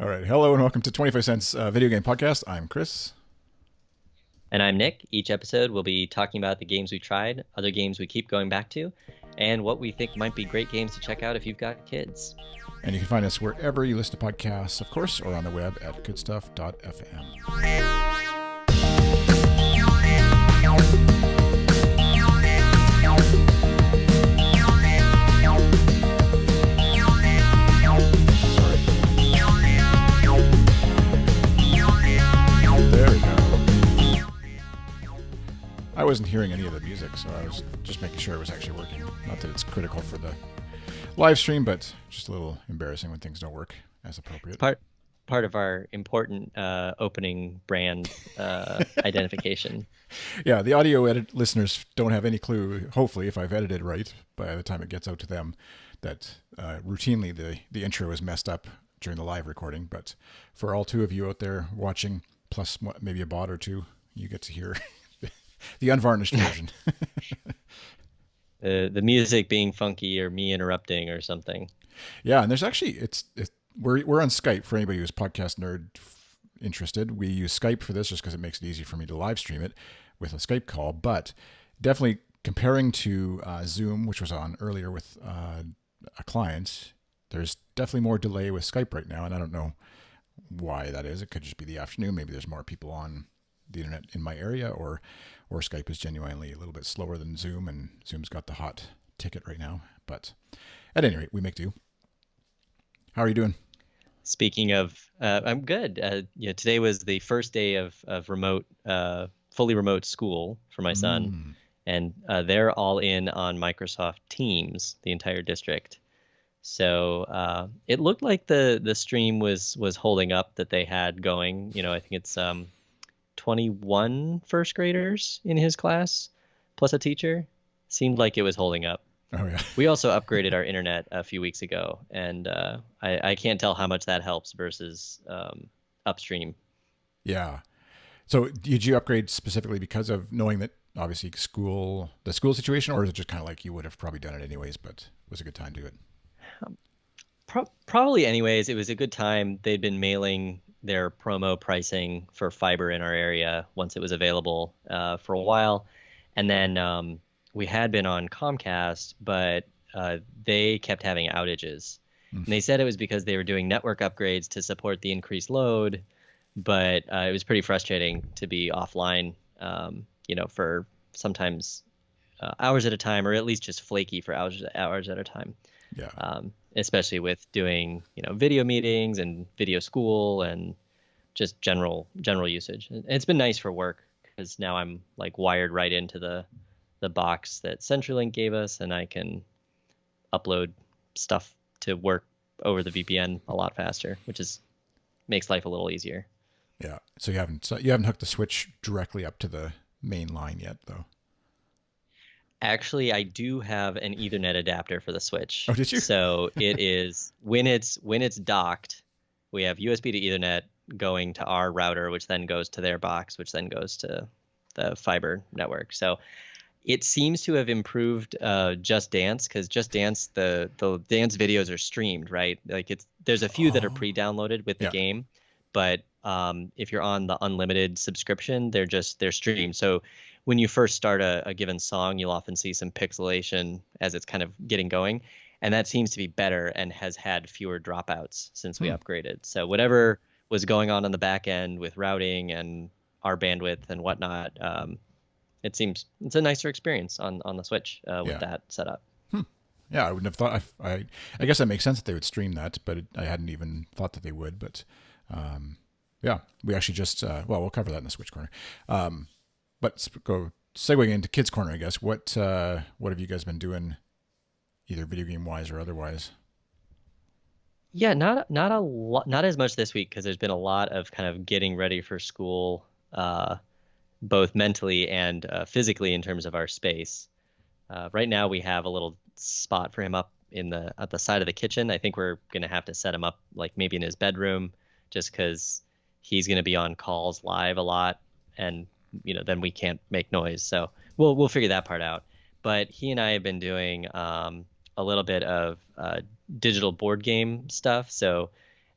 All right. Hello and welcome to 25 Cents Video Game Podcast. I'm Chris. And I'm Nick. Each episode we'll be talking about the games we tried, other games we keep going back to, and what we think might be great games to check out if you've got kids. And you can find us wherever you listen to podcasts, of course, or on the web at Goodstuff.fm. I wasn't hearing any of the music, so I was just making sure it was actually working. Not that it's critical for the live stream, but just a little embarrassing when things don't work as appropriate. Part of our important opening brand identification. Yeah, the audio listeners don't have any clue, hopefully, if I've edited right by the time it gets out to them, that routinely the intro is messed up during the live recording. But for all two of you out there watching, plus maybe a bot or two, you get to hear the unvarnished version. The music being funky or me interrupting or something. Yeah, and there's actually we're on Skype for anybody who's podcast nerd interested. We use Skype for this just because it makes it easy for me to live stream it with a Skype call. But definitely comparing to Zoom, which was on earlier with a client, there's definitely more delay with Skype right now, and I don't know why that is. It could just be the afternoon. Maybe there's more people on the internet in my area, or Skype is genuinely a little bit slower than Zoom, and Zoom's got the hot ticket right now. But at any rate, we make do. How are you doing? Speaking of, I'm good. Today was the first day of remote, fully remote school for my son, and they're all in on Microsoft Teams, the entire district. So it looked like the stream was holding up that they had going. I think it's 21 first graders in his class, plus a teacher. Seemed like it was holding up. Oh, yeah. We also upgraded our internet a few weeks ago, and I can't tell how much that helps versus upstream. Yeah. So did you upgrade specifically because of knowing that obviously the school situation, or is it just kind of like you would have probably done it anyways, but it was a good time to do it? Probably anyways. It was a good time. They'd been mailing their promo pricing for fiber in our area once it was available for a while. And then we had been on Comcast, but they kept having outages. And they said it was because they were doing network upgrades to support the increased load, but it was pretty frustrating to be offline, for sometimes hours at a time, or at least just flaky for hours at a time. Yeah. Especially with doing, video meetings and video school and just general usage. And it's been nice for work because now I'm like wired right into the box that CenturyLink gave us, and I can upload stuff to work over the VPN a lot faster, which makes life a little easier. Yeah. So you haven't hooked the switch directly up to the main line yet, though. Actually, I do have an Ethernet adapter for the Switch. Oh, did you? So it is when it's docked, we have USB to Ethernet going to our router, which then goes to their box, which then goes to the fiber network. So it seems to have improved Just Dance, because Just Dance, the dance videos are streamed, right? Like there's a few that are pre-downloaded with the game, but if you're on the unlimited subscription, they're streamed. So when you first start a given song, you'll often see some pixelation as it's kind of getting going. And that seems to be better and has had fewer dropouts since we upgraded. So whatever was going on the back end with routing and our bandwidth and whatnot, it seems it's a nicer experience on the Switch with that setup. Yeah, I wouldn't have thought. I guess that makes sense that they would stream that, but I hadn't even thought that they would. But yeah, we actually just we'll cover that in the Switch corner. But go segueing into Kids Corner, I guess. What have you guys been doing, either video game wise or otherwise? Yeah, not a lot, not as much this week, because there's been a lot of kind of getting ready for school, both mentally and physically in terms of our space. Right now we have a little spot for him up at the side of the kitchen. I think we're gonna have to set him up like maybe in his bedroom, just because he's gonna be on calls live a lot, and then we can't make noise. So we'll figure that part out. But he and I have been doing a little bit of digital board game stuff. So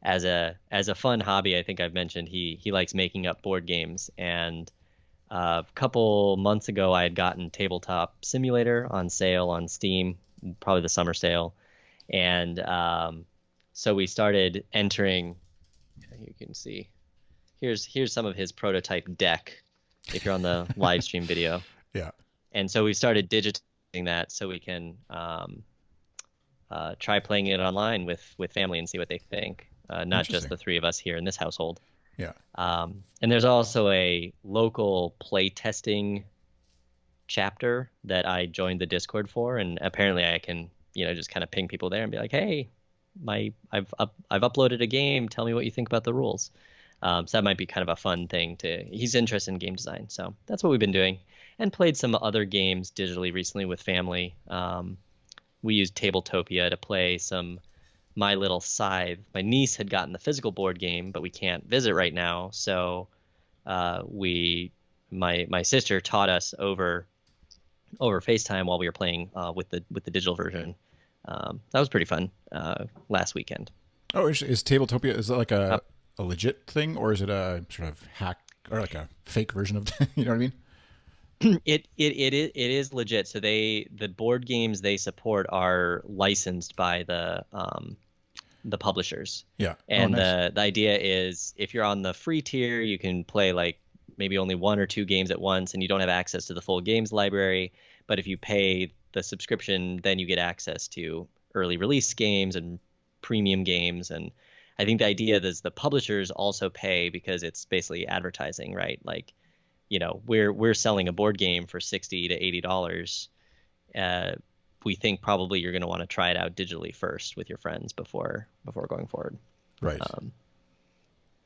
as a fun hobby, I think I've mentioned he likes making up board games. And a couple months ago, I had gotten Tabletop Simulator on sale on Steam, probably the summer sale, and so we started entering. You can see here's some of his prototype deck if you're on the live stream video. Yeah. And so we started digitizing that so we can try playing it online with family and see what they think. Not just Interesting. the three of us here in this household. Yeah. And there's also a local play testing chapter that I joined the Discord for, and apparently I can, just kind of ping people there and be like, "Hey, I've uploaded a game. Tell me what you think about the rules." So that might be kind of a fun thing to. He's interested in game design, so that's what we've been doing, and played some other games digitally recently with family. We used Tabletopia to play some My Little Scythe. My niece had gotten the physical board game, but we can't visit right now, so my sister taught us over FaceTime while we were playing with the digital version. That was pretty fun last weekend. Oh, is Tabletopia, is it like Uh, a legit thing, or is it a sort of hack or like a fake version of you know what I mean? it is legit. So the board games they support are licensed by the publishers. Yeah. Oh, And nice. the idea is if you're on the free tier, you can play like maybe only one or two games at once and you don't have access to the full games library. But if you pay the subscription, then you get access to early release games and premium games. And I think the idea is the publishers also pay because it's basically advertising, right? Like, we're selling a board game for $60 to $80. We think probably you're going to want to try it out digitally first with your friends before going forward. Right. Um,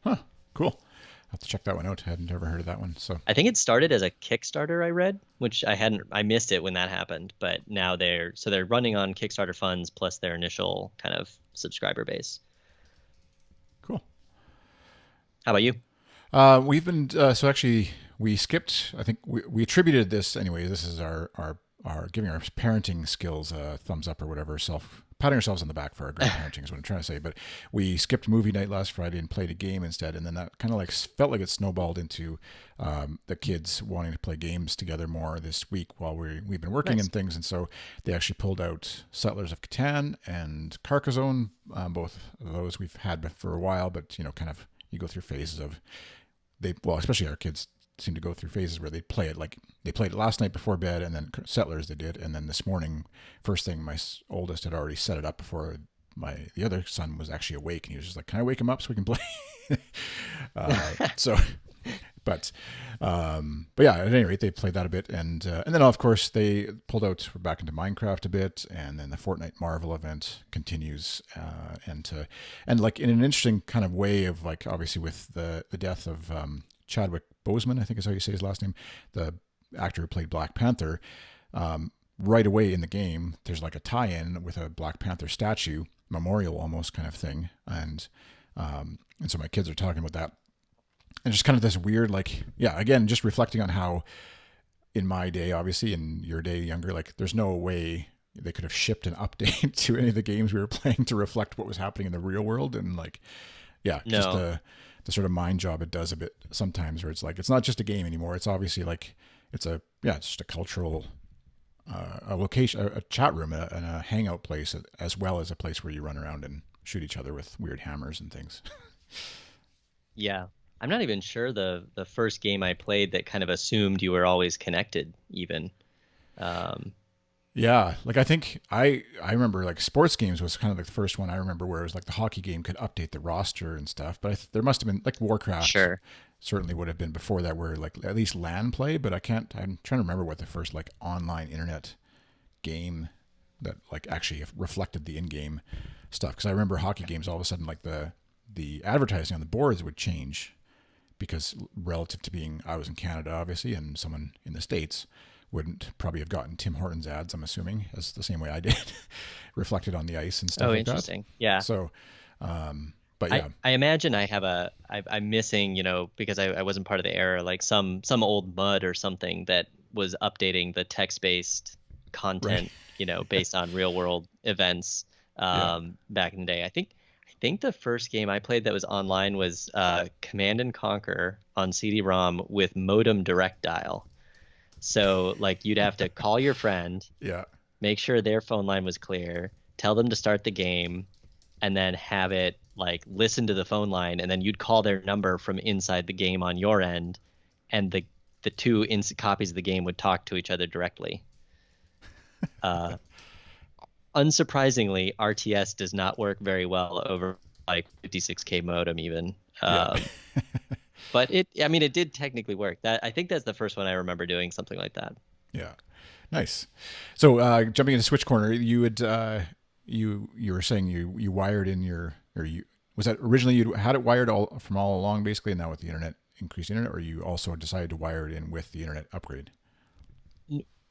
Huh. Cool. I'll have to check that one out. I hadn't ever heard of that one. So I think it started as a Kickstarter I read, which I missed it when that happened, but now they're running on Kickstarter funds plus their initial kind of subscriber base. cool. How about you? We've been so actually we skipped. I think we attributed this anyway. This is our giving our parenting skills a thumbs up or whatever. Patting ourselves on the back for our great parenting is what I'm trying to say. But we skipped movie night last Friday and played a game instead, and then that kind of like felt like it snowballed into the kids wanting to play games together more this week while we've been working Nice. and things. And so they actually pulled out Settlers of Catan and Carcassonne. Both of those we've had for a while, but kind of you go through phases of especially our kids seem to go through phases where they play it like they played it last night before bed, and then Settlers they did, and then this morning, first thing, my oldest had already set it up before the other son was actually awake, and he was just like, "Can I wake him up so we can play?" So, but yeah, at any rate, they played that a bit, and then of course they pulled out. We're back into Minecraft a bit, and then the Fortnite Marvel event continues, and like in an interesting kind of way of like obviously with the death of Chadwick Boseman, I think is how you say his last name, the actor who played Black Panther. Right away in the game, there's like a tie-in with a Black Panther statue, memorial almost kind of thing, and so my kids are talking about that, and just kind of this weird like, yeah, again, just reflecting on how in my day, obviously in your day younger, like there's no way they could have shipped an update to any of the games we were playing to reflect what was happening in the real world, and like, yeah, just No. the sort of mind job it does a bit sometimes, where it's like it's not just a game anymore. It's obviously like it's just a cultural a location, a chat room, and a hangout place, as well as a place where you run around and shoot each other with weird hammers and things. Yeah. I'm not even sure the first game I played that kind of assumed you were always connected even. Um, Yeah, like I think I remember like sports games was kind of like the first one I remember where it was like the hockey game could update the roster and stuff. But there must have been like Warcraft sure. certainly would have been before that, where like at least LAN play. But I'm trying to remember what the first like online internet game that like actually reflected the in-game stuff. Because I remember hockey games all of a sudden like the advertising on the boards would change because relative to being I was in Canada obviously and someone in the States wouldn't probably have gotten Tim Hortons ads, I'm assuming, as the same way I did, reflected on the ice and stuff Oh, like that. interesting. Yeah. So, but yeah, I imagine I'm missing, because I wasn't part of the era, like some old mud or something that was updating the text-based right. content, based on real world events Yeah. back in the day. I think the first game I played that was online was Command and Conquer on CD-ROM with modem direct dial. So like you'd have to call your friend, Yeah. make sure their phone line was clear, tell them to start the game, and then have it like listen to the phone line, and then you'd call their number from inside the game on your end, and the two copies of the game would talk to each other directly. Uh, Unsurprisingly, RTS does not work very well over like 56K modem even. Yeah. But I mean, it did technically work. That I think that's the first one I remember doing something like that. Yeah. Nice. So jumping into Switch Corner, you would you were saying you wired in your or you was that originally you had it wired all along basically, and now with the internet increased internet, or you also decided to wire it in with the internet upgrade?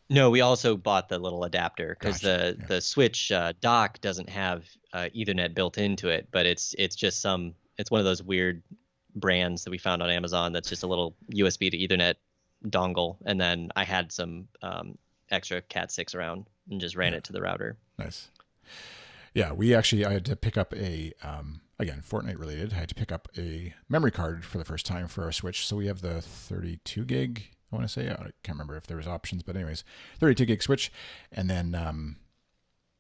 No, we also bought the little adapter because Gotcha. the Yeah. the Switch dock doesn't have Ethernet built into it, but it's just it's one of those weird brands that we found on Amazon that's just a little USB to Ethernet dongle, and then I had some extra Cat 6 around and just ran Yeah. it to the router. Nice. Yeah, I had to pick up a again Fortnite related. I had to pick up a memory card for the first time for our Switch. So we have the 32 gig. I want to say I can't remember if there was options, but anyways, 32 gig Switch, and then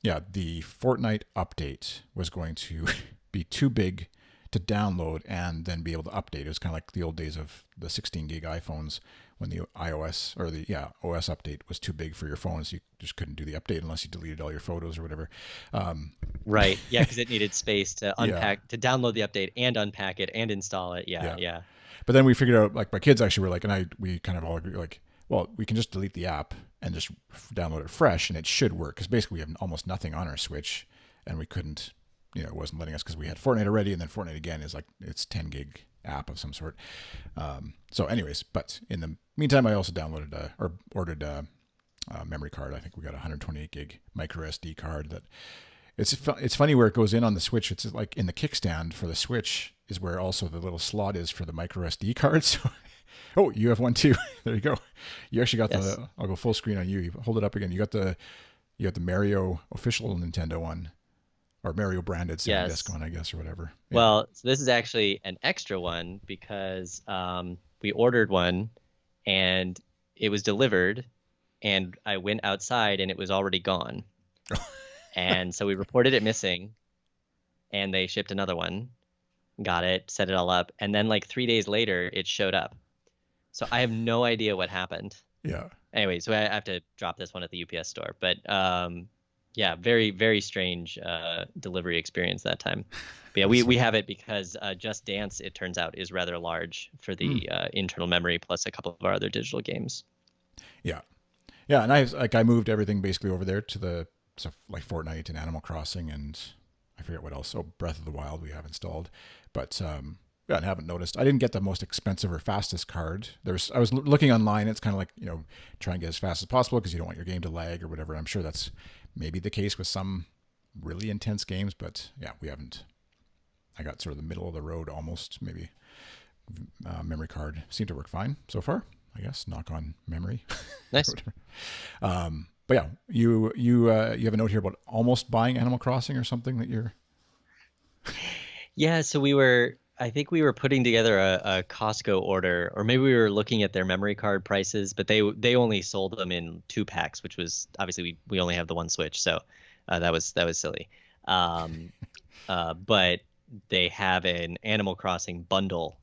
yeah, the Fortnite update was going to be too big to download and then be able to update. It was kind of like the old days of the 16 gig iPhones when the iOS or the OS update was too big for your phones. You just couldn't do the update unless you deleted all your photos or whatever. Um, Right. Yeah, because it needed space to yeah, unpack, to download the update and unpack it and install it. Yeah, yeah. yeah. But then we figured out, like my kids actually were like, and we kind of all agree, like, well, we can just delete the app and just download it fresh, and it should work because basically we have almost nothing on our Switch, and we couldn't, it wasn't letting us because we had Fortnite already, and then Fortnite again is like it's 10 gig app of some sort. So, anyways, but in the meantime, I also downloaded or ordered a memory card. I think we got a 128 gig micro SD card that it's funny where it goes in on the Switch. It's like in the kickstand for the Switch is where also the little slot is for the micro SD card. So, oh, you have one too. There you go. You actually got Yes. the. I'll go full screen on you. You hold it up again. You got the Mario official Nintendo one, or Mario branded SanDisk Yes. one, I guess, or whatever. Yeah. Well, so this is actually an extra one because we ordered one and it was delivered, and I went outside and it was already gone. And so we reported it missing, and they shipped another one, got it, set it all up, and then like 3 days later it showed up. So I have no idea what happened. Yeah. Anyway, so I have to drop this one at the UPS store. But yeah, very, very strange delivery experience that time. But yeah, we have it because Just Dance, it turns out, is rather large for Mm. the internal memory plus a couple of our other digital games. Yeah. Yeah. And I moved everything basically over there to the so like Fortnite and Animal Crossing and I forget what else. Oh, Breath of the Wild we have installed, but yeah, and haven't noticed. I didn't get the most expensive or fastest card. I was looking online. It's kind of like try and get as fast as possible because you don't want your game to lag or whatever. I'm sure that's maybe the case with some really intense games, but yeah, we haven't. I got sort of the middle of the road almost. Maybe memory card seemed to work fine so far. I guess knock on memory. Nice. But yeah, you have a note here about almost buying Animal Crossing or something that you're. Yeah, so I think we were putting together a Costco order, or maybe we were looking at their memory card prices, but they only sold them in 2 packs, which was obviously we only have the one Switch, so that was silly. Um, but they have an Animal Crossing bundle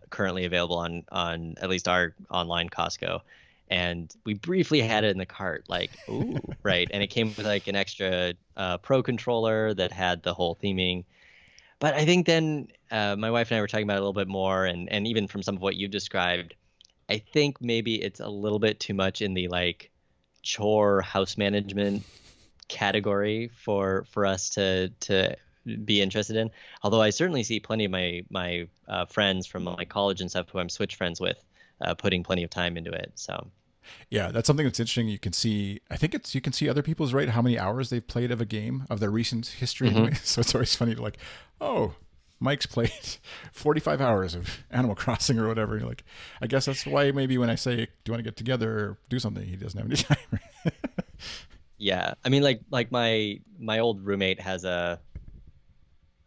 currently available on at least our online Costco, and we briefly had it in the cart, like ooh, right, and it came with like an extra Pro controller that had the whole theming. But I think then my wife and I were talking about it a little bit more, and even from some of what you've described, I think maybe it's a little bit too much in the like chore house management category for us to be interested in. Although I certainly see plenty of my friends from my college and stuff who I'm Switch friends with putting plenty of time into it. So Yeah, that's something that's interesting. You can see, I think you can see other people's right how many hours they've played of a game of their recent history. hmm Anyway. So it's always funny to like, oh, Mike's played 45 hours of Animal Crossing or whatever. You're like, I guess that's why maybe when I say, do you want to get together or do something, he doesn't have any time. yeah, I mean like my old roommate has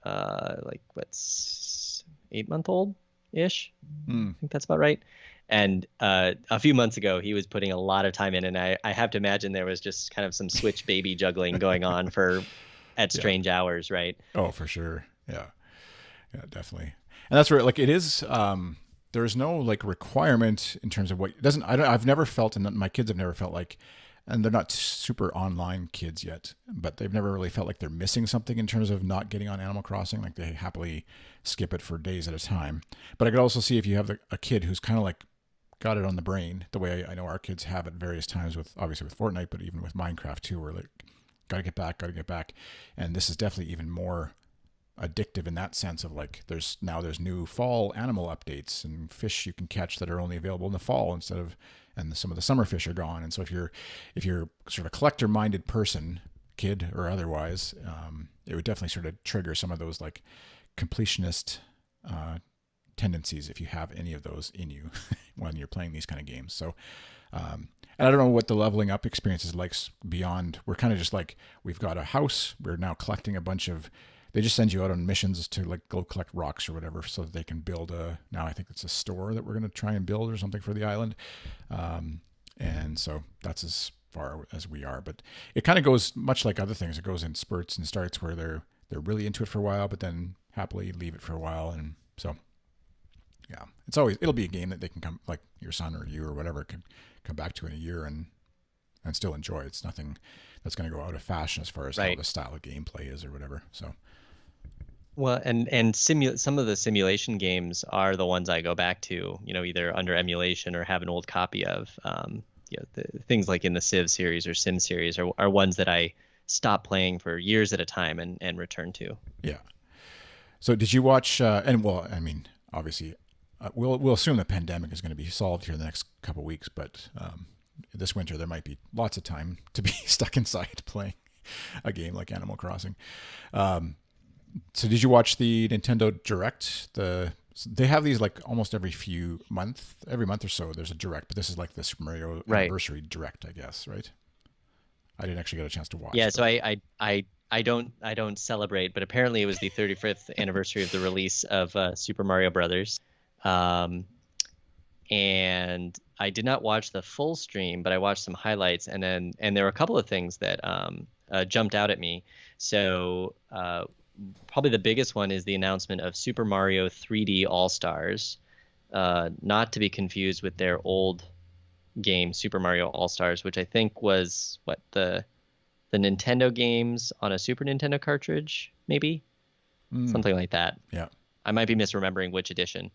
like what's 8-month old ish. Hmm. I think that's about right. And a few months ago, he was putting a lot of time in, and I have to imagine there was just kind of some Switch baby juggling going on at Yeah. strange hours, right? Oh, for sure. Yeah. Yeah, definitely. And that's where like it is. There's no like requirement in terms of what it doesn't. I've never felt, and my kids have never felt like, and they're not super online kids yet, but they've never really felt like they're missing something in terms of not getting on Animal Crossing. Like they happily skip it for days at a time. But I could also see if you have a kid who's kind of like got it on the brain, the way I know our kids have at various times with obviously with Fortnite, but even with Minecraft too, where like got to get back, and this is definitely even more addictive in that sense of like there's new fall animal updates and fish you can catch that are only available in the fall instead of, and some of the summer fish are gone. And so if you're sort of a collector minded person, kid or otherwise, it would definitely sort of trigger some of those like completionist uh, tendencies if you have any of those in you when you're playing these kind of games. So and I don't know what the leveling up experience is like beyond. We're kind of just like, we've got a house, we're now collecting a bunch of, they just send you out on missions to like go collect rocks or whatever so that they can build now I think it's a store that we're going to try and build or something for the island. And so that's as far as we are, but it kind of goes much like other things. It goes in spurts and starts where they're really into it for a while, but then happily leave it for a while. And so, yeah, it'll be a game that they can come, like your son or you or whatever can come back to in a year and still enjoy. It's nothing that's going to go out of fashion as far as how Right. the style of gameplay is or whatever. So, Well, some of the simulation games are the ones I go back to, either under emulation or have an old copy of. Things like in the Civ series or Sim series are ones that I stop playing for years at a time and return to. yeah. So did you watch? And well, I mean, obviously, we'll assume the pandemic is going to be solved here in the next couple of weeks, but this winter there might be lots of time to be stuck inside playing a game like Animal Crossing. So did you watch the Nintendo Direct? They have these like almost every month or so. There's a Direct, but this is like the Super Mario Right. Anniversary Direct, I guess, right? I didn't actually get a chance to watch, Yeah, so but I don't celebrate, but apparently it was the 35th anniversary of the release of Super Mario Brothers. Um, and I did not watch the full stream, but I watched some highlights, and there were a couple of things that jumped out at me. So probably the biggest one is the announcement of Super Mario 3D All Stars, not to be confused with their old game Super Mario All Stars, which I think was the Nintendo games on a Super Nintendo cartridge, maybe something like that. yeah. I might be misremembering which edition.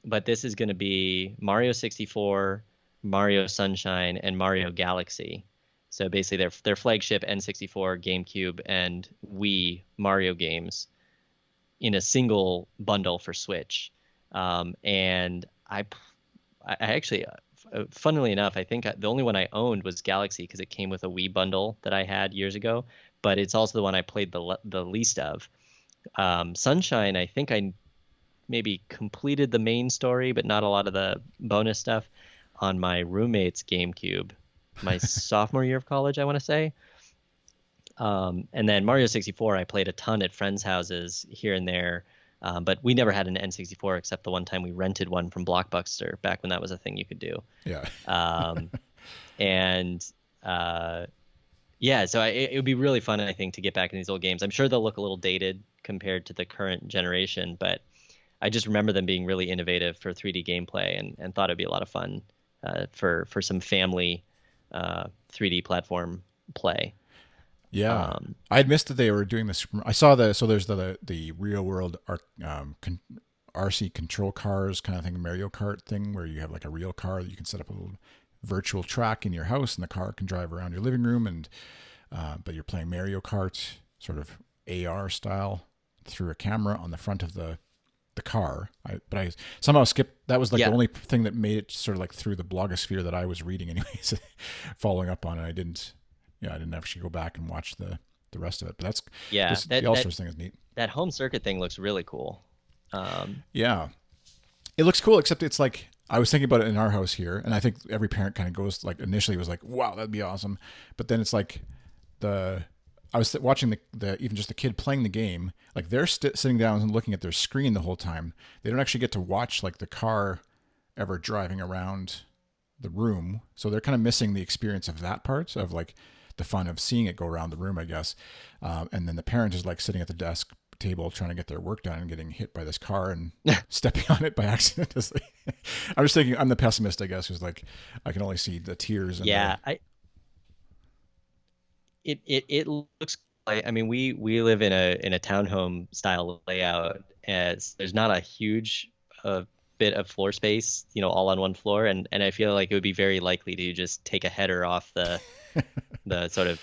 But this is going to be Mario 64, Mario Sunshine, and Mario Galaxy. So basically, their flagship N64, GameCube, and Wii Mario games in a single bundle for Switch. And I actually, funnily enough, I think the only one I owned was Galaxy because it came with a Wii bundle that I had years ago. But it's also the one I played the least of. Sunshine, I think I maybe completed the main story, but not a lot of the bonus stuff on my roommate's GameCube, my sophomore year of college, I want to say. And then Mario 64, I played a ton at friends' houses here and there, but we never had an N64 except the one time we rented one from Blockbuster back when that was a thing you could do. Yeah. Um, and yeah, so it would be really fun, I think, to get back in these old games. I'm sure they'll look a little dated compared to the current generation, but I just remember them being really innovative for 3D gameplay and thought it'd be a lot of fun for some family 3D platform play. Yeah, I had missed that they were doing this. I saw so there's the real world RC control cars kind of thing, Mario Kart thing, where you have like a real car that you can set up a little virtual track in your house, and the car can drive around your living room, and but you're playing Mario Kart sort of AR style through a camera on the front of the car. But I somehow skipped. That was like the Yeah, only thing that made it sort of like through the blogosphere that I was reading, anyways. Following up on it, I didn't actually go back and watch the rest of it. But yeah. the All Stars thing is neat. That home circuit thing looks really cool. Yeah, it looks cool, except it's like I was thinking about it in our house here, and I think every parent kind of goes like initially was like, "Wow, that'd be awesome," but then it's like the I was watching the even just the kid playing the game. Like they're sitting down and looking at their screen the whole time. They don't actually get to watch like the car ever driving around the room. So they're kind of missing the experience of that part of like the fun of seeing it go around the room, I guess. And then the parent is like sitting at the desk table trying to get their work done and getting hit by this car and stepping on it by accident. I'm just thinking I'm the pessimist, I guess, who's like I can only see the tears. And Yeah, it looks like, I mean, we live in a townhome style layout, as there's not a huge bit of floor space, all on one floor, and I feel like it would be very likely to just take a header off the sort of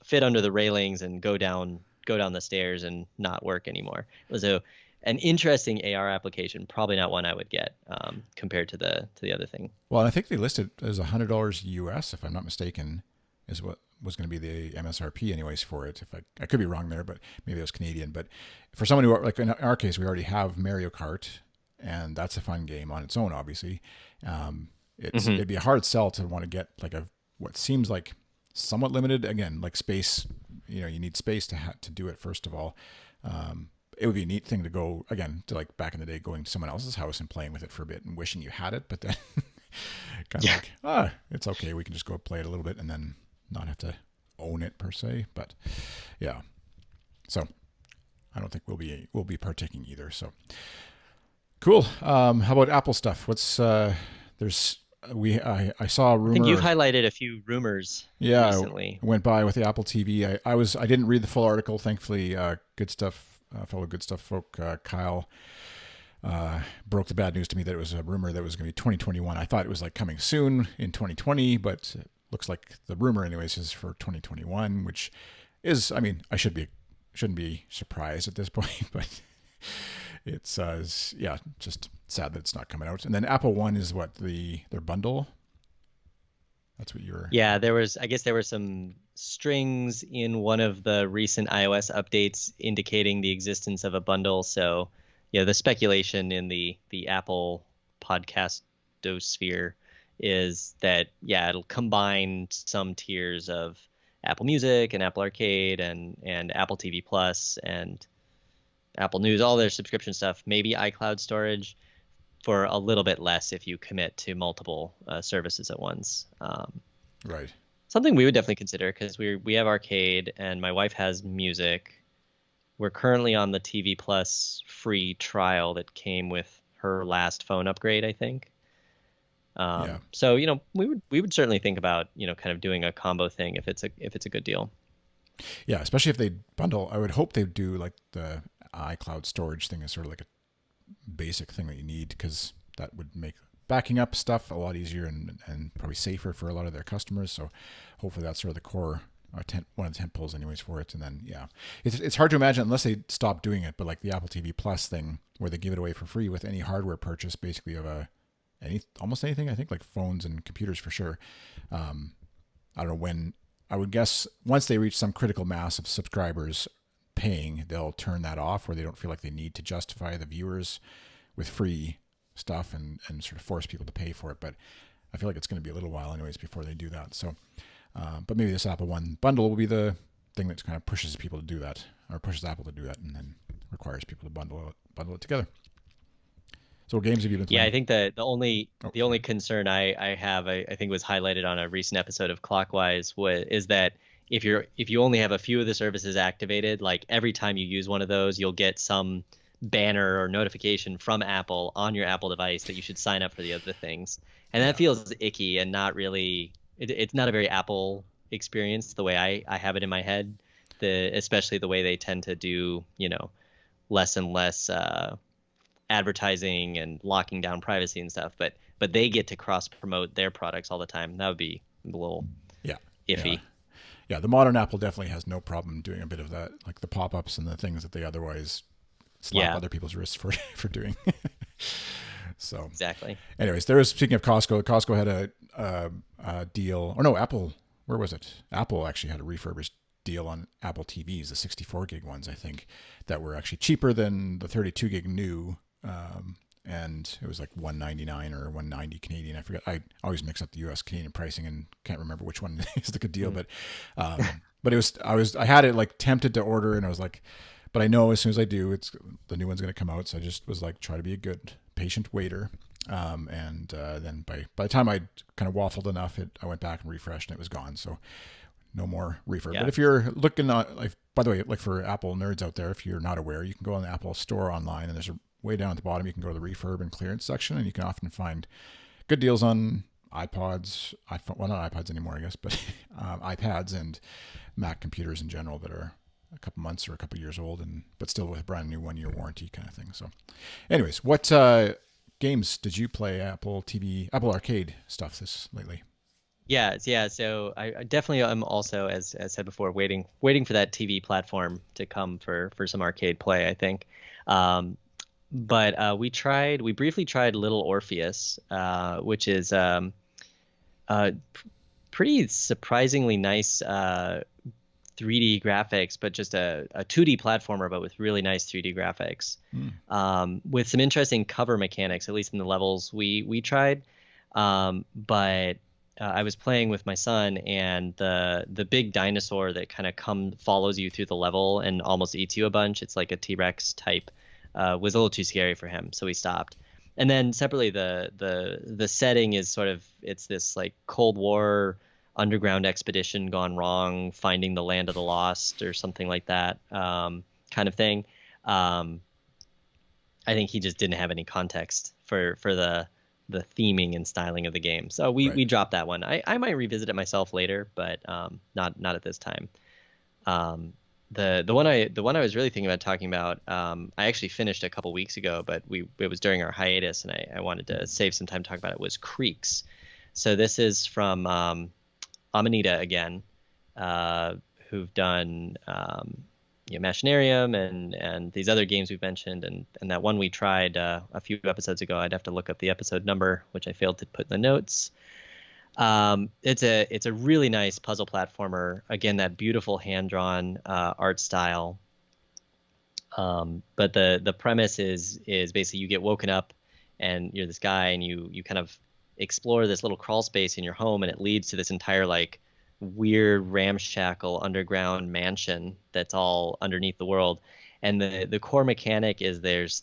fit under the railings and go down the stairs and not work anymore. It was an interesting AR application, probably not one I would get compared to the other thing. Well, I think they listed as $100 US, if I'm not mistaken, is what was going to be the MSRP anyways for it. If I could be wrong there, but maybe it was Canadian. But for someone who, like in our case, we already have Mario Kart, and that's a fun game on its own, obviously. It'd be a hard sell to want to get like what seems like somewhat limited, again, like space. You need space to do it, first of all. It would be a neat thing to go, again, to like back in the day, going to someone else's house and playing with it for a bit and wishing you had it, but then kind of like, it's okay, we can just go play it a little bit and then not have to own it per se. But yeah, so I don't think we'll be partaking either. So cool. How about Apple stuff? What's there's I saw a rumor. I think you've highlighted a few rumors recently. I went by with the Apple TV. I didn't read the full article. Thankfully, fellow Good Stuff folk, Kyle, broke the bad news to me that it was a rumor that was going to be 2021. I thought it was like coming soon in 2020, but it looks like the rumor anyways is for 2021, which is, I mean, shouldn't be surprised at this point, but it's just sad that it's not coming out. And then Apple One is what their bundle. That's what you're. Yeah, I guess there were some strings in one of the recent iOS updates indicating the existence of a bundle. So, the speculation in the Apple podcastosphere is that, it'll combine some tiers of Apple Music and Apple Arcade and Apple TV Plus and Apple News, all their subscription stuff, maybe iCloud storage, for a little bit less if you commit to multiple services at once. Right. Something we would definitely consider, because we have Arcade and my wife has Music. We're currently on the TV Plus free trial that came with her last phone upgrade, I think. So we would certainly think about kind of doing a combo thing if it's a good deal. Yeah, especially if they bundle. I would hope they do like the iCloud storage thing is sort of like a basic thing that you need, because that would make backing up stuff a lot easier and probably safer for a lot of their customers. So hopefully that's sort of the core one of the tent poles anyways for it. And then it's hard to imagine unless they stop doing it, but like the Apple TV Plus thing where they give it away for free with any hardware purchase, basically of almost anything, I think, like phones and computers for sure. I don't know when. I would guess once they reach some critical mass of subscribers paying, they'll turn that off, where they don't feel like they need to justify the viewers with free stuff and sort of force people to pay for it. But I feel like it's going to be a little while anyways before they do that. So, but maybe this Apple One bundle will be the thing that kind of pushes people to do that, or pushes Apple to do that, and then requires people to bundle it together. So what games have you been playing? Yeah, I think the only concern I have, I think was highlighted on a recent episode of Clockwise, is that if you only have a few of the services activated, like every time you use one of those, you'll get some banner or notification from Apple on your Apple device that you should sign up for the other things. And that feels icky and not really, it's not a very Apple experience the way I have it in my head, especially the way they tend to do, less and less advertising and locking down privacy and stuff, but they get to cross promote their products all the time. That would be a little iffy. Yeah, the modern Apple definitely has no problem doing a bit of that, like the pop-ups and the things that they otherwise slap other people's wrists for doing. So exactly. Anyways, speaking of Costco. Costco had a deal, or no, Apple. Where was it? Apple actually had a refurbished deal on Apple TVs, the 64 gig ones, I think, that were actually cheaper than the 32 gig new. And it was like $199 or $190 Canadian. I forget. I always mix up the US Canadian pricing and can't remember which one is the good deal. But but I had it like tempted to order, and I was like, but I know as soon as I do, it's the new one's going to come out. So I just was like, try to be a good patient waiter. And then by the time I kind of waffled enough, I went back and refreshed, and it was gone. So no more refurb. Yeah. But if you're looking at, like, by the way, like for Apple nerds out there, if you're not aware, you can go on the Apple Store online, and there's a way down at the bottom, you can go to the refurb and clearance section, and you can often find good deals on iPods, iPhone, well, not iPods anymore, I guess, but iPads and Mac computers in general that are a couple months or a couple years old, and but still with a brand new 1 year warranty kind of thing. So, anyways, what games did you play? Apple TV, Apple Arcade stuff this lately? Yeah. So I definitely am also, as said before, waiting for that TV platform to come for some arcade play, I think. Um, but we briefly tried Little Orpheus, which is pretty surprisingly nice 3D graphics, but just a 2D platformer, but with really nice 3D graphics, with some interesting cover mechanics, at least in the levels we tried. But I was playing with my son, and the big dinosaur that kind of follows you through the level and almost eats you a bunch. It's like a T-Rex type. Was a little too scary for him, so we stopped. And then separately, the setting is it's this like Cold War underground expedition gone wrong, finding the land of the lost or something like that, kind of thing. I think he just didn't have any context for the theming and styling of the game, so we dropped that one. I might revisit it myself later, but not at this time. The one I was really thinking about talking about, I actually finished a couple weeks ago, but it was during our hiatus, and I wanted to save some time to talk about it. Was Creaks. So this is from Amanita again, who've done Machinarium and these other games we've mentioned, and that one we tried a few episodes ago. I'd have to look up the episode number, which I failed to put in the notes. It's a really nice puzzle platformer. Again, that beautiful hand-drawn art style. But the premise is basically you get woken up, and you're this guy, and you kind of explore this little crawl space in your home, and it leads to this entire like weird ramshackle underground mansion that's all underneath the world. And the core mechanic is there's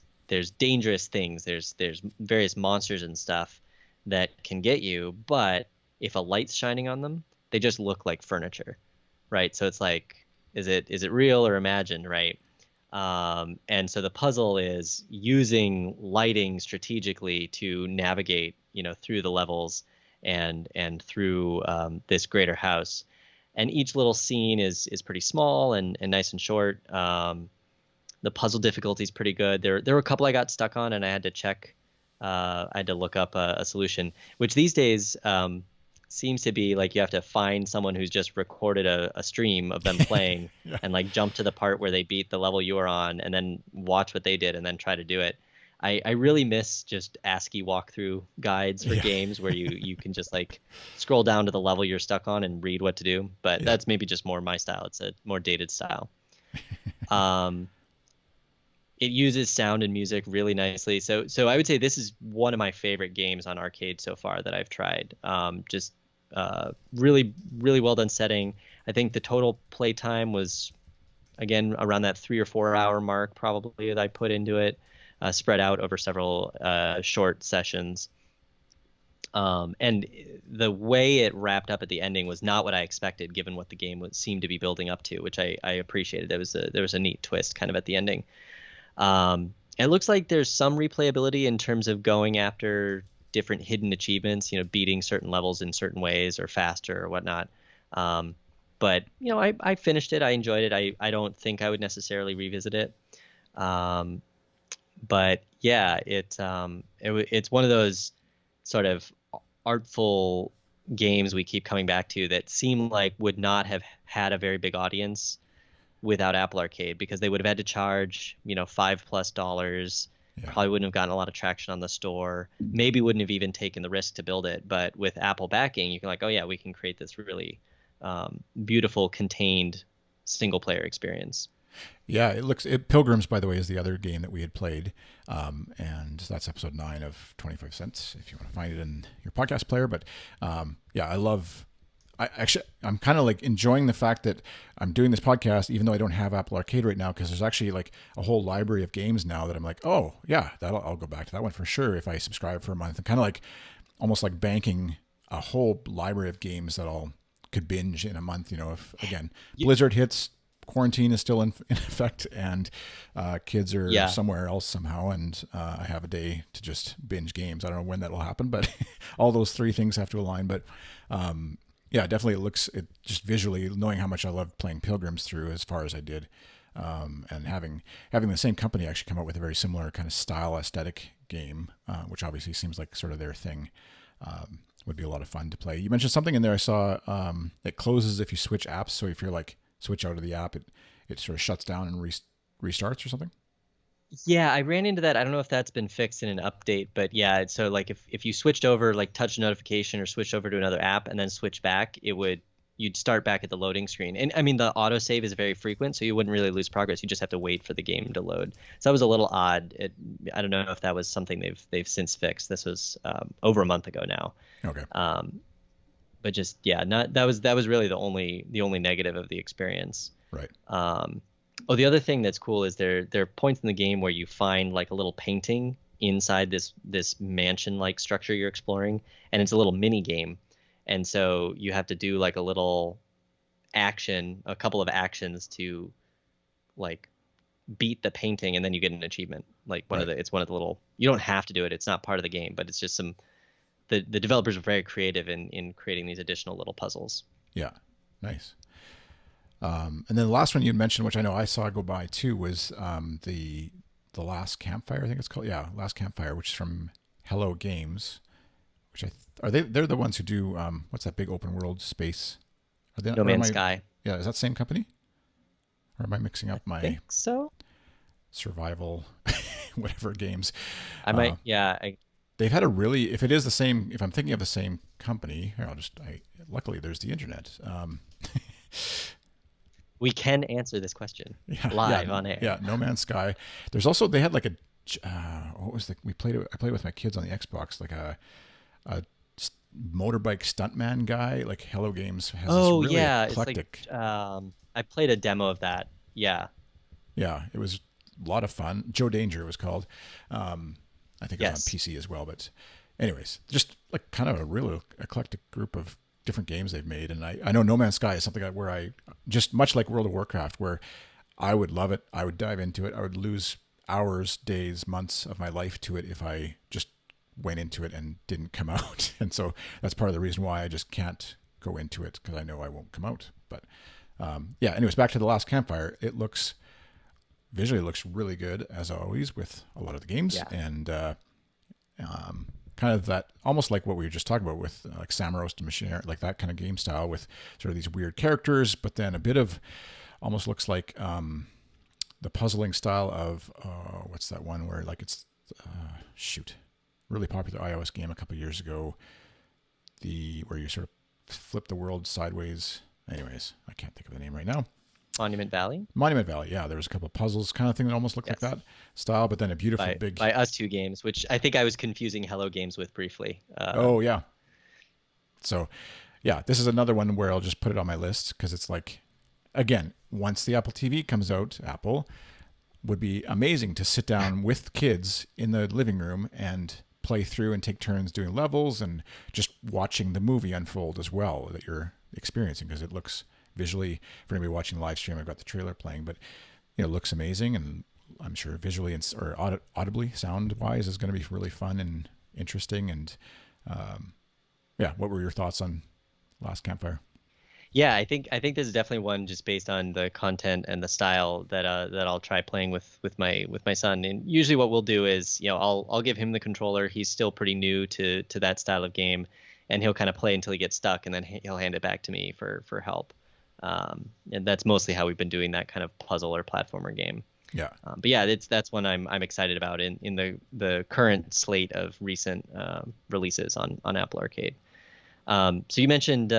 dangerous things, there's various monsters and stuff that can get you, but if a light's shining on them, they just look like furniture, right? So it's like, is it real or imagined, right? And so the puzzle is using lighting strategically to navigate, through the levels and through this greater house. And each little scene is pretty small and nice and short. The puzzle difficulty is pretty good. There were a couple I got stuck on, and I had to check. I had to look up a solution, which these days seems to be like you have to find someone who's just recorded a stream of them playing Yeah. and like jump to the part where they beat the level you were on, and then watch what they did and then try to do it. I really miss just ASCII walkthrough guides for games where you can just like scroll down to the level you're stuck on and read what to do. But that's maybe just more my style. It's a more dated style. It uses sound and music really nicely. So I would say this is one of my favorite games on arcade so far that I've tried. Just really, really well done setting. I think the total play time was, again, around that 3 or 4 hour mark probably that I put into it, spread out over several short sessions. And the way it wrapped up at the ending was not what I expected, given what the game seemed to be building up to, which I appreciated. There was a neat twist kind of at the ending. It looks like there's some replayability in terms of going after different hidden achievements, beating certain levels in certain ways or faster or whatnot. But I finished it. I enjoyed it. I don't think I would necessarily revisit it. But yeah, it's one of those sort of artful games we keep coming back to that seem like would not have had a very big audience without Apple Arcade, because they would have had to charge, $5+ Probably wouldn't have gotten a lot of traction on the store. Maybe wouldn't have even taken the risk to build it. But with Apple backing, you can like, oh yeah, we can create this really beautiful, contained single player experience. Yeah, Pilgrims, by the way, is the other game that we had played, and that's episode 9 of 25 Cents if you want to find it in your podcast player. But yeah, I love I'm kind of like enjoying the fact that I'm doing this podcast, even though I don't have Apple Arcade right now, because there's actually like a whole library of games now that I'm like, oh yeah, I'll go back to that one for sure if I subscribe for a month. And kind of like almost like banking a whole library of games that I'll could binge in a month. You know, if again Blizzard hits, quarantine is still in effect, and kids are somewhere else somehow, and I have a day to just binge games. I don't know when that'll happen, but all those three things have to align. But yeah, definitely it just visually knowing how much I love playing Pilgrims through as far as I did, and having the same company actually come out with a very similar kind of style aesthetic game, which obviously seems like sort of their thing. Would be a lot of fun to play. You mentioned something in there I saw, it closes if you switch apps. So if you're like switch out of the app, it sort of shuts down and restarts or something. Yeah, I ran into that. I don't know if that's been fixed in an update, but yeah, so like if you switched over, like touch a notification or switched over to another app and then switch back, you'd start back at the loading screen. And I mean, the autosave is very frequent, so you wouldn't really lose progress. You just have to wait for the game to load. So that was a little odd. I don't know if that was something they've since fixed. This was over a month ago now. Okay. But just that was really the only negative of the experience. Right. The other thing that's cool is there are points in the game where you find like a little painting inside this mansion-like structure you're exploring, and it's a little mini game. And so you have to do like a couple of actions to like beat the painting, and then you get an achievement. Like it's one of the little, you don't have to do it. It's not part of the game, but it's just the developers are very creative in creating these additional little puzzles. Yeah. Nice. And then the last one you mentioned, which I know I saw go by too, was the Last Campfire, I think it's called. Yeah, Last Campfire, which is from Hello Games. Which they're the ones who do what's that big open world space? No Man's Sky. Yeah, is that the same company? Or am I mixing up my? I think so. Survival, whatever games. I might. They've had if it is the same, if I'm thinking of the same company, here luckily there's the internet. We can answer this question live on air. Yeah, No Man's Sky. There's also, they had like what was I played with my kids on the Xbox, like a motorbike stuntman guy. Like Hello Games has this really eclectic. It's like, I played a demo of that. Yeah. Yeah, it was a lot of fun. Joe Danger it was called. I think it was on PC as well. But anyways, just like kind of a real eclectic group of different games they've made. And I know No Man's Sky is something where I just, much like World of Warcraft, where I would love it. I would dive into it. I would lose hours, days, months of my life to it if I just went into it and didn't come out. And so that's part of the reason why I just can't go into it, because I know I won't come out. But anyways, back to the Last Campfire. It visually looks really good, as always with a lot of the games. And kind of that, almost like what we were just talking about with like Samaros and Machinera, like that kind of game style with sort of these weird characters, but then a bit of almost looks like the puzzling style of what's that one where like it's really popular iOS game a couple of years ago, where you sort of flip the world sideways. Anyways, I can't think of the name right now. Monument Valley, yeah. There was a couple of puzzles kind of thing that almost looked like that style, but then a beautiful by Us Two Games, which I think I was confusing Hello Games with briefly. Yeah. So, yeah, this is another one where I'll just put it on my list, because it's like, again, once the Apple TV comes out, Apple would be amazing to sit down with kids in the living room and play through and take turns doing levels and just watching the movie unfold as well that you're experiencing, because it looks visually, for anybody watching the live stream, I've got the trailer playing, but it looks amazing, and I'm sure visually or audibly, sound wise, is going to be really fun and interesting. And what were your thoughts on Last Campfire? Yeah, I think this is definitely one just based on the content and the style that I'll try playing with my son. And usually what we'll do is, I'll give him the controller. He's still pretty new to that style of game, and he'll kind of play until he gets stuck, and then he'll hand it back to me for help. And that's mostly how we've been doing that kind of puzzle or platformer game. Yeah. But yeah, that's one I'm excited about in the current slate of recent releases on Apple Arcade. So you mentioned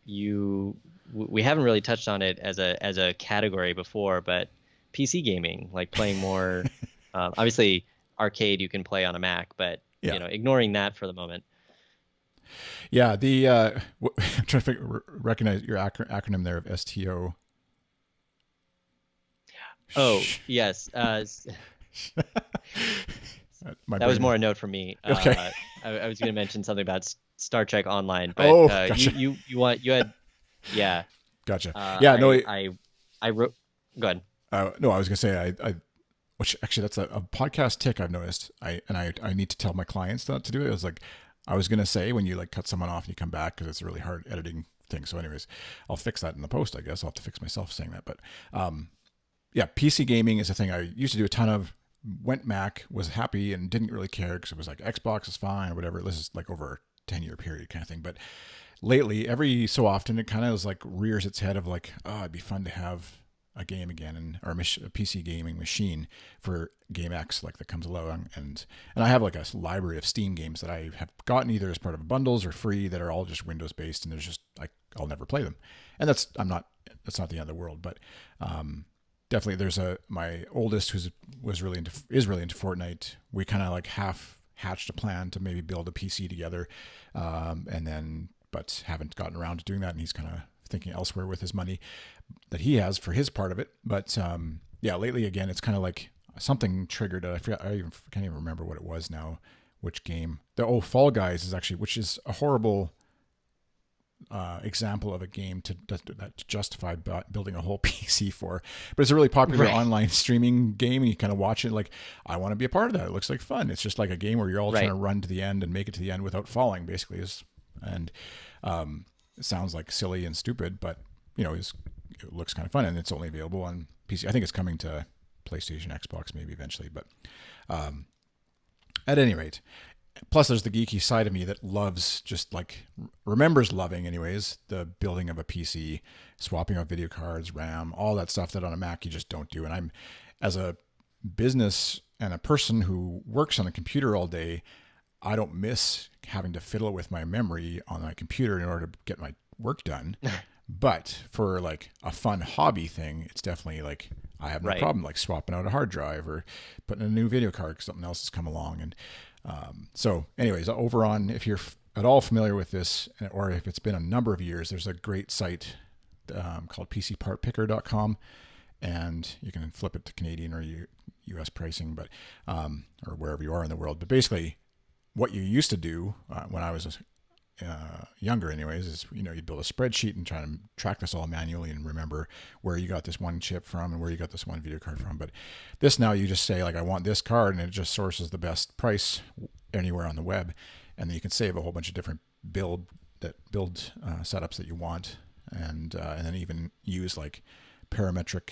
we haven't really touched on it as a category before, but PC gaming, like playing more. Obviously, arcade you can play on a Mac, but ignoring that for the moment. Yeah, the I'm trying to recognize your acronym there of STO. Oh, Shh. yes. My That was brain. more a note for me. Okay. I was going to mention something about Star Trek Online, but Oh, you gotcha. you had yeah. Gotcha. Uh, Yeah, no, I I I wrote. Go ahead. no, I was gonna say which actually that's a podcast tick I've noticed. I need to tell my clients not to do it. It was like I was gonna say when you like cut someone off and you come back because it's a really hard editing thing. So, anyways, I'll fix that in the post. I guess I'll have to fix myself saying that. But yeah, PC gaming is a thing I used to do a ton of. Went Mac, was happy and didn't really care because it was like Xbox is fine or whatever. This is like over a 10-year period kind of thing. But lately, every so often, it kind of is like rears its head of like, oh, it'd be fun to have a game again and or a PC gaming machine for Game X like that comes along and I have like a library of Steam games that I have gotten either as part of bundles or free that are all just Windows based and there's just like I'll never play them and that's not the end of the world but definitely there's my oldest is really into Fortnite. We kind of like half hatched a plan to maybe build a PC together and then but haven't gotten around to doing that and he's kind of thinking elsewhere with his money that he has for his part of it. But yeah, lately again, it's kind of like something triggered it. I forgot. Can't even remember what it was now. Which game? Fall Guys is actually, which is a horrible example of a game to justify building a whole PC for. But it's a really popular Right. online streaming game, and you kind of watch it like, I want to be a part of that. It looks like fun. It's just like a game where you're all trying Right. to run to the end and make it to the end without falling. Basically, and it sounds like silly and stupid, but it looks kind of fun, and it's only available on PC. I think it's coming to PlayStation, Xbox, maybe eventually. But at any rate, plus there's the geeky side of me that loves just like remembers loving anyways the building of a PC, swapping out video cards, RAM, all that stuff that on a Mac you just don't do. And I'm as a business and a person who works on a computer all day, I don't miss having to fiddle with my memory on my computer in order to get my work done. But for like a fun hobby thing, it's definitely like I have no Right. problem like swapping out a hard drive or putting in a new video card because something else has come along. And so, anyways, over on if you're at all familiar with this, or if it's been a number of years, there's a great site called PCPartPicker.com, and you can flip it to Canadian or U.S. pricing, but or wherever you are in the world. But basically, what you used to do when I was younger anyways is you'd build a spreadsheet and try to track this all manually and remember where you got this one chip from and where you got this one video card from. But this now you just say like I want this card and it just sources the best price anywhere on the web, and then you can save a whole bunch of different build setups that you want, and then even use like parametric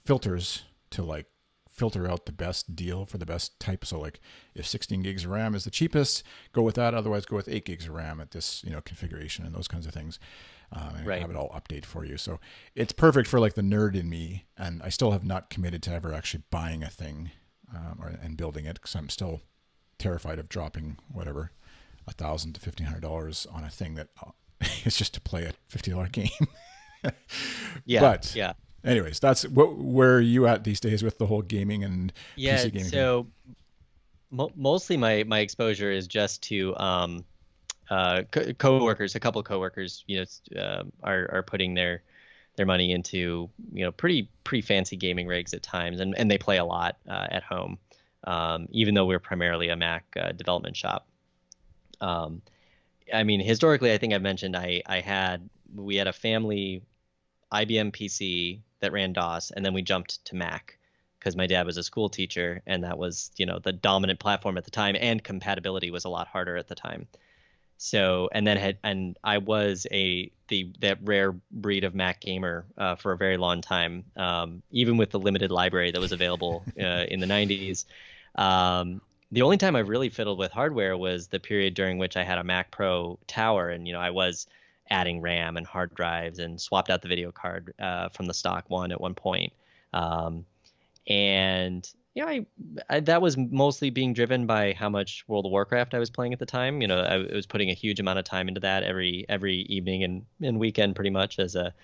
filters to like filter out the best deal for the best type. So like if 16 gigs of RAM is the cheapest, go with that. Otherwise go with 8 gigs of RAM at this, configuration and those kinds of things. And Right. have it all update for you. So it's perfect for like the nerd in me. And I still have not committed to ever actually buying a thing and building it because I'm still terrified of dropping whatever $1,000 to $1,500 on a thing that is just to play a $50 game. Yeah. But Yeah. anyways, that's where are you at these days with the whole gaming and Yeah. PC gaming thing? So mostly my exposure is just to coworkers. A couple of coworkers, are putting their money into pretty fancy gaming rigs at times, and they play a lot at home. Even though we're primarily a Mac development shop. I mean, historically, I think I've mentioned we had a family IBM PC that ran DOS, and then we jumped to Mac because my dad was a school teacher, and that was the dominant platform at the time, and compatibility was a lot harder at the time. So and I was that rare breed of Mac gamer for a very long time, even with the limited library that was available in the 90s. The only time I really fiddled with hardware was the period during which I had a Mac Pro Tower, and I was adding RAM and hard drives and swapped out the video card from the stock one at one point. And that was mostly being driven by how much World of Warcraft I was playing at the time. I was putting a huge amount of time into that every evening and weekend, pretty much as a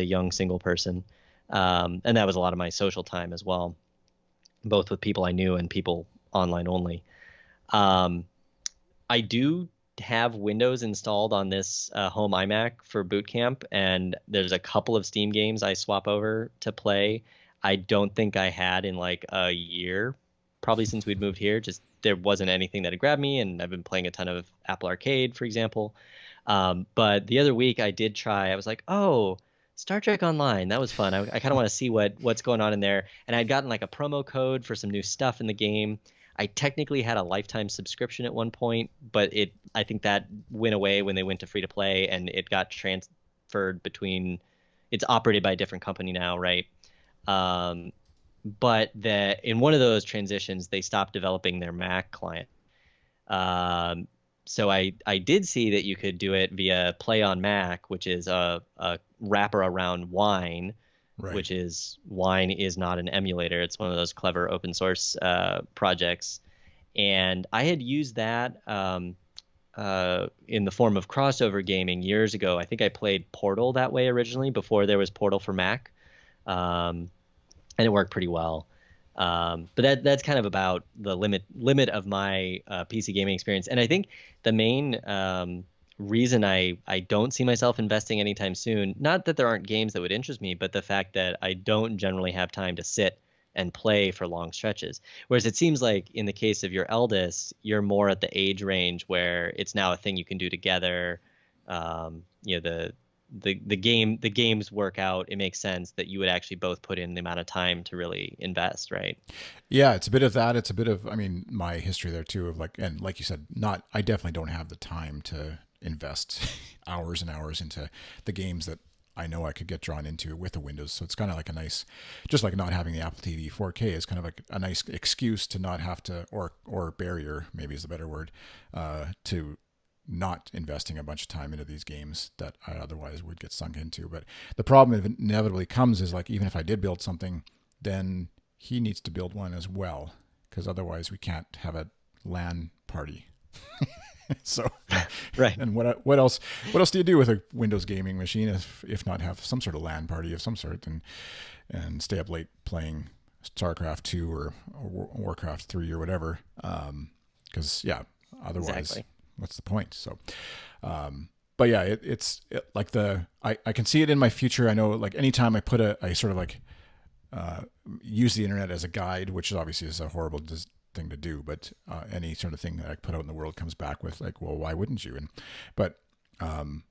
young single person. And that was a lot of my social time as well, both with people I knew and people online only. I do have Windows installed on this home iMac for boot camp, and there's a couple of Steam games I swap over to play. I don't think I had in like a year, probably since we'd moved here. Just there wasn't anything that had grabbed me, and I've been playing a ton of Apple Arcade, for example. But the other week I did try. I was like, oh, Star Trek Online. That was fun. I kind of want to see what's going on in there. And I'd gotten like a promo code for some new stuff in the game. I technically had a lifetime subscription at one point, but I think that went away when they went to free to play, and it got transferred between. It's operated by a different company now, right? Um, but in one of those transitions, they stopped developing their Mac client. So I did see that you could do it via Play on Mac, which is a wrapper around Wine, Right. which is Wine is not an emulator. It's one of those clever open source projects. And I had used that in the form of crossover gaming years ago. I think I played Portal that way originally before there was Portal for Mac. And it worked pretty well. But that's kind of about the limit of my PC gaming experience. And I think the main reason I don't see myself investing anytime soon, not that there aren't games that would interest me, but the fact that I don't generally have time to sit and play for long stretches. Whereas it seems like in the case of your eldest, you're more at the age range where it's now a thing you can do together. The games work out. It makes sense that you would actually both put in the amount of time to really invest, right? Yeah, it's a bit of that. It's a bit of, I mean, my history there too of like, and like you said, I definitely don't have the time to invest hours and hours into the games that I know I could get drawn into with the Windows. So it's kind of like a nice, just like not having the Apple TV 4K is kind of like a nice excuse to not have to, or barrier, maybe is the better word, to not investing a bunch of time into these games that I otherwise would get sunk into. But the problem inevitably comes is like, even if I did build something, then he needs to build one as well, because otherwise we can't have a LAN party. So, Right. and what else do you do with a Windows gaming machine if not have some sort of LAN party of some sort and stay up late playing StarCraft 2 or Warcraft 3 or whatever? Because otherwise, Exactly. what's the point? So, but yeah, it's like I can see it in my future. I know, like, anytime I sort of like use the internet as a guide, which obviously is a horrible thing to do, but any sort of thing that I put out in the world comes back with like, well, why wouldn't you? But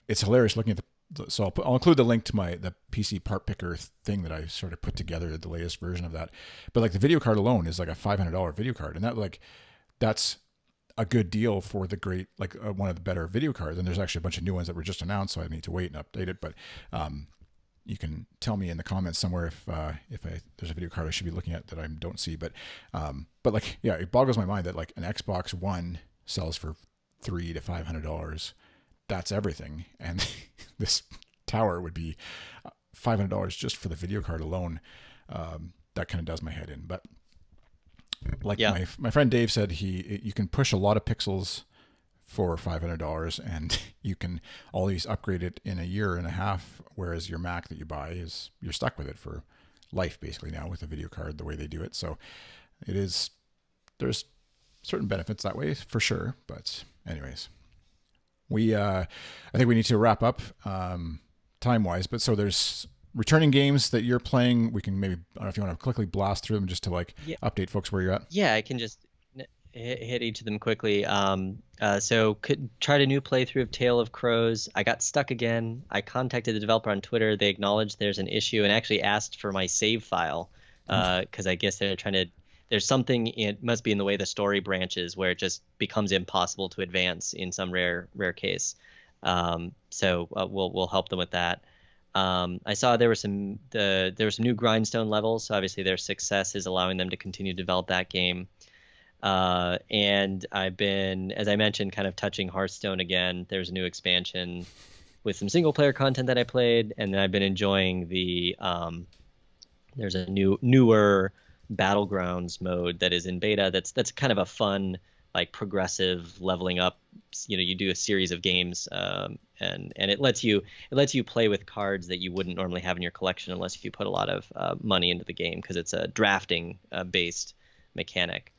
it's hilarious looking at so I'll include the link to the PC part picker thing that I sort of put together, the latest version of that. But like the video card alone is like a $500 video card, and that's a good deal for the great, like one of the better video cards. And there's actually a bunch of new ones that were just announced, so I need to wait and update it. But you can tell me in the comments somewhere if there's a video card I should be looking at that I don't see. But like, yeah, it boggles my mind that like an Xbox One sells for $300 to $500. That's everything, and this tower would be $500 just for the video card alone. That kind of does my head in. But like my friend Dave said, you can push a lot of pixels for $500, and you can always upgrade it in a year and a half, whereas your Mac that you buy you're stuck with it for life basically now with a video card, the way they do it. So there's certain benefits that way for sure. But anyways, I think we need to wrap up time wise, but so there's returning games that you're playing. We can maybe, I don't know if you want to quickly blast through them just to like update folks where you're at. Yeah, I can just hit each of them quickly. So tried a new playthrough of Tale of Crows. I got stuck again. I contacted the developer on Twitter. They acknowledged there's an issue and actually asked for my save file because I guess they're trying to. There's something, it must be in the way the story branches where it just becomes impossible to advance in some rare case. So we'll help them with that. I saw there were some new grindstone levels, so obviously their success is allowing them to continue to develop that game. And I've been, as I mentioned, kind of touching Hearthstone again. There's a new expansion with some single player content that I played, and then I've been enjoying there's a newer Battlegrounds mode that is in beta. That's kind of a fun, like, progressive leveling up. You do a series of games, and it lets you play with cards that you wouldn't normally have in your collection unless you put a lot of money into the game, because it's a drafting based mechanic.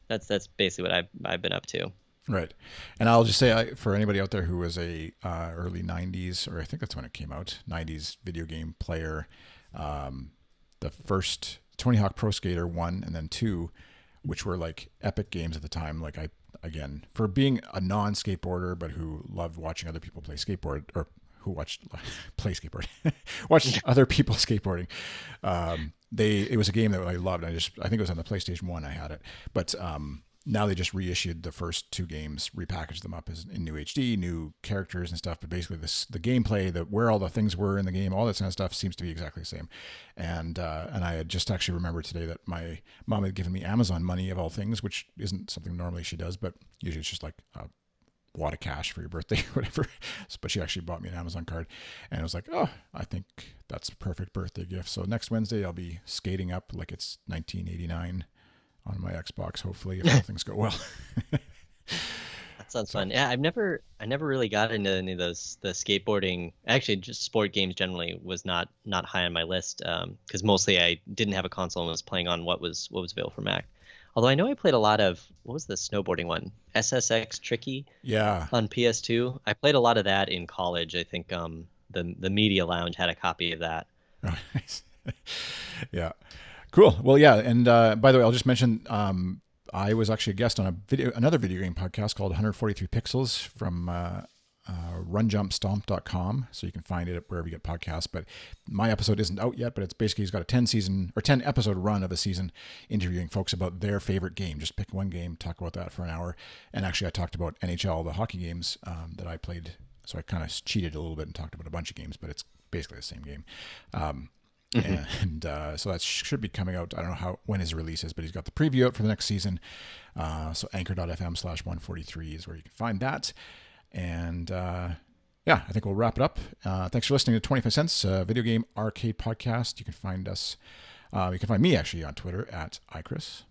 That's basically what I've been up to. Right. And I'll just say for anybody out there who was a early 90s, or I think that's when it came out, 90s video game player, the first Tony Hawk Pro Skater 1 and then 2, which were like epic games at the time. Like again, for being a non-skateboarder, but who loved watching other people play skateboard, or who watched play skateboard, watched other people skateboarding. It was a game that I loved. I think it was on the PlayStation 1. I had it, but now they just reissued the first two games, repackaged them up as in new HD, new characters and stuff. But basically, the gameplay, where all the things were in the game, all that kind of stuff seems to be exactly the same. And I had just actually remembered today that my mom had given me Amazon money of all things, which isn't something normally she does, but usually it's just like a wad of cash for your birthday or whatever. But she actually bought me an Amazon card, and I was like, oh, I think that's a perfect birthday gift. So next Wednesday I'll be skating up like it's 1989 on my Xbox, hopefully, if all things go well. That sounds fun. Yeah, I never really got into any of those, the skateboarding. Actually, just sport games generally was not high on my list, because mostly I didn't have a console and was playing on what was available for Mac. Although I know I played a lot of, what was the snowboarding one? SSX Tricky. Yeah. On PS2. I played a lot of that in college. I think the Media Lounge had a copy of that. Oh, nice. Yeah. Cool. Well, yeah. And by the way, I'll just mention I was actually a guest on another video game podcast called 143 Pixels from runjumpstomp.com. So you can find it wherever you get podcasts. But my episode isn't out yet, but it's basically, he's got a 10 episode run of a season interviewing folks about their favorite game. Just pick one game, talk about that for an hour. And actually I talked about NHL, the hockey games that I played. So I kind of cheated a little bit and talked about a bunch of games, but it's basically the same game. And so that should be coming out. I don't know when his release is, but he's got the preview out for the next season. So anchor.fm/143 is where you can find that. And yeah, I think we'll wrap it up. Thanks for listening to 25 Cents Video Game Arcade Podcast. You can find us. You can find me actually on Twitter at iChris.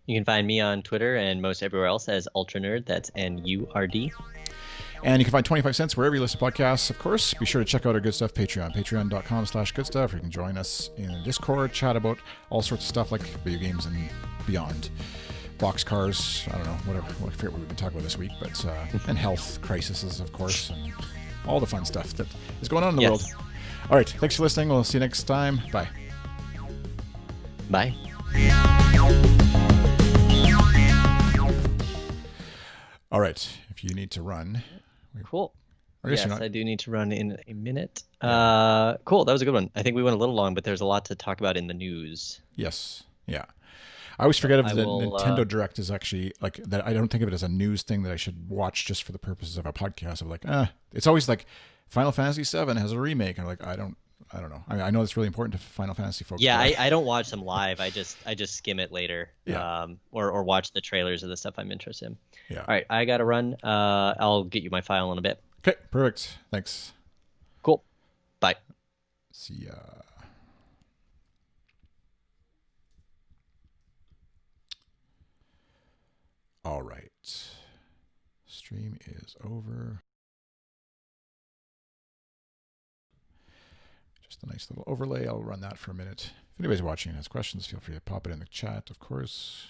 You can find me on Twitter and most everywhere else as Ultra Nerd. That's NURD. And you can find 25 Cents wherever you listen to podcasts, of course. Be sure to check out our Good Stuff Patreon, patreon.com/goodstuff. You can join us in the Discord, chat about all sorts of stuff like video games and beyond. Boxcars, I don't know, whatever, I forget what we've been talking about this week, but and health crises, of course, and all the fun stuff that is going on in the world. All right, thanks for listening. We'll see you next time. Bye. Bye. All right, if you need to run. Cool. Yes, I do need to run in a minute. Cool, that was a good one. I think we went a little long, but there's a lot to talk about in the news. Yes, yeah. I always forget if the Nintendo Direct is actually like that. I don't think of it as a news thing that I should watch just for the purposes of a podcast. I'm like, it's always like Final Fantasy VII has a remake. And I'm like, I don't know. I know it's really important to Final Fantasy folks. Yeah, I don't watch them live. I just skim it later. Yeah. Or watch the trailers of the stuff I'm interested in. Yeah. All right, I gotta run. I'll get you my file in a bit. Okay, perfect. Thanks. Cool. Bye. See ya. All right. Stream is over. Just a nice little overlay. I'll run that for a minute. If anybody's watching and has questions, feel free to pop it in the chat, of course.